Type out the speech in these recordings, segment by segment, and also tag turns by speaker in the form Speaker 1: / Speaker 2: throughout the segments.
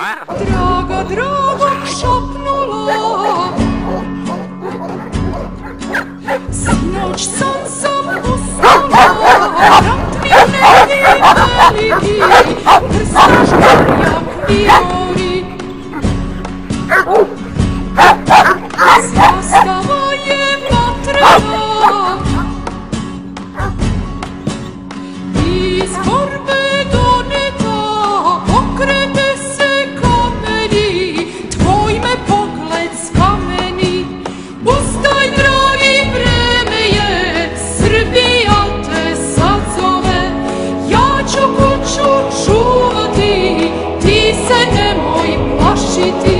Speaker 1: Draga, drago šapnula, sinoć sam usnula, brat mi neki veliki, prstaš gorjak mi gori. Zastava je vatrena, iz borbe doneta, okrene se kameni, tvoj me pogled skameni. Ustaj, dragi, vreme je, Srbija te sad zove. Ja ću kuću čuvati, ti se nemoj plašiti.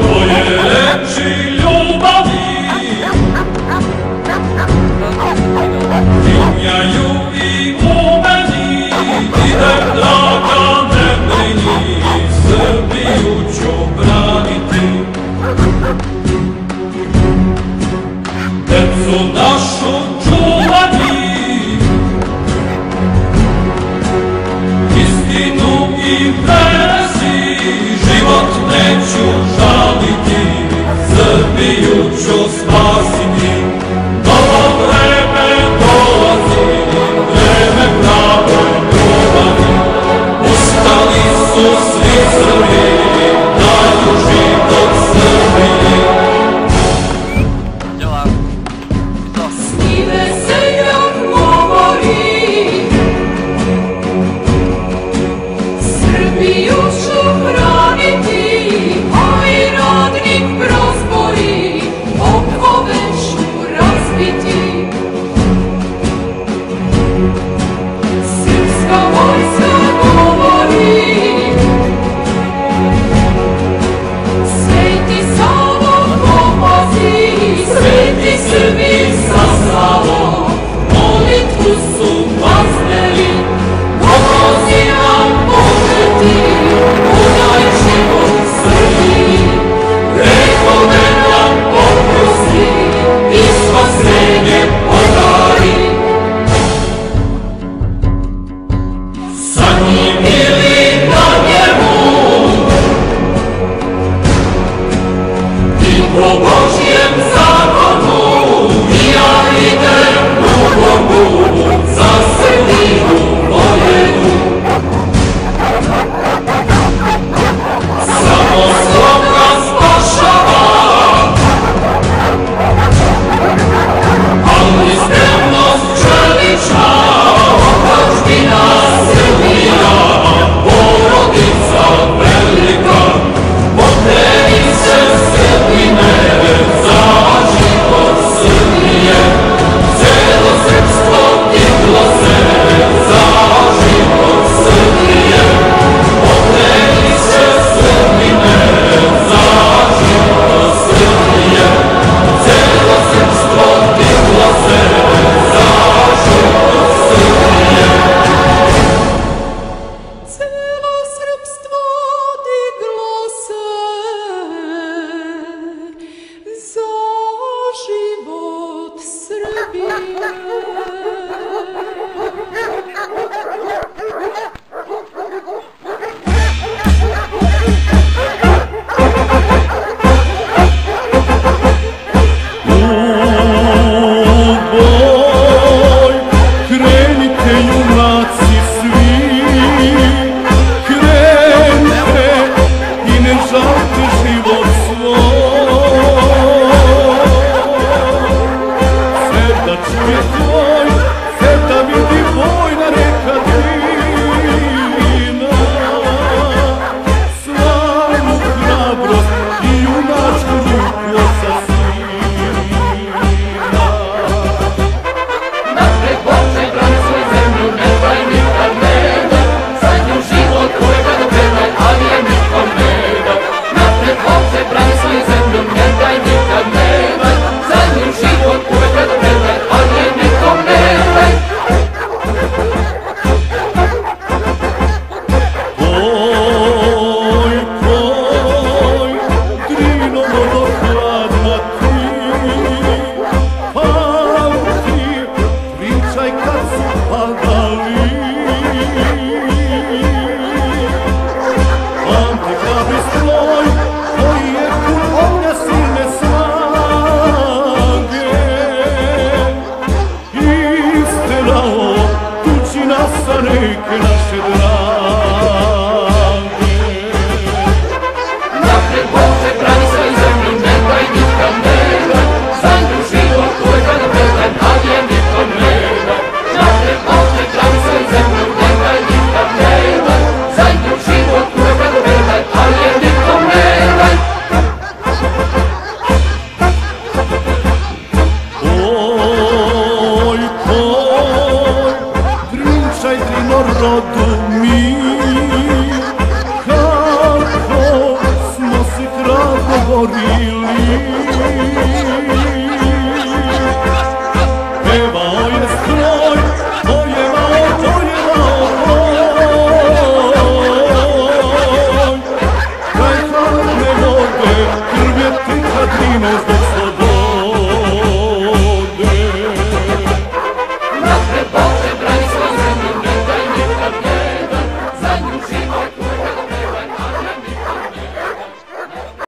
Speaker 2: Tvoje reči ljubavi dimnjaju i u meni, idem, draga, ne brini, Srbiju ću braniti. Decu našu čuvati, istinu i vezi, život neću žaliti, Srbiju ću spasiti. Novo vreme dolazi, vreme prave ljubavi, ustali su svi Srbi, daju život Srbiji.
Speaker 1: Snive seljak govori, Srbiju ću braniti, moj radnik prozbori, okove ću razbiti. Srpska vojska govori, Sveti Savo pomozi, Sveti Srbi sa Savom, molitvu su pazneli, pozivam pokreti, udaj život Srbiji, grehove nam oprosti i spasenje podari. Sa njim ili na njemu i po Božjem zakonu, ja idem u borbu za Srbiju moju. Samo sloga spašava, ali spremnost čelična, otadžbina Srbija, porodica velika, pokreni se Srbine,
Speaker 2: za reke naše drage.
Speaker 1: Napred Bože, brani svoju zemlju, ne daj nikam ne daj, za nju život tvoj kada predaj, ali je nikom ne daj. Napred Bože, brani svoju zemlju, ne daj nikam ne daj, za nju život tvoj kada predaj, ali je nikom ne daj.
Speaker 2: Oj, Drinčaj, Drinorodu mi, kako smo se hrabro borili. Pevao je stroj, pojevao boj, kraj hladne vode, krv je tekla Drino zbog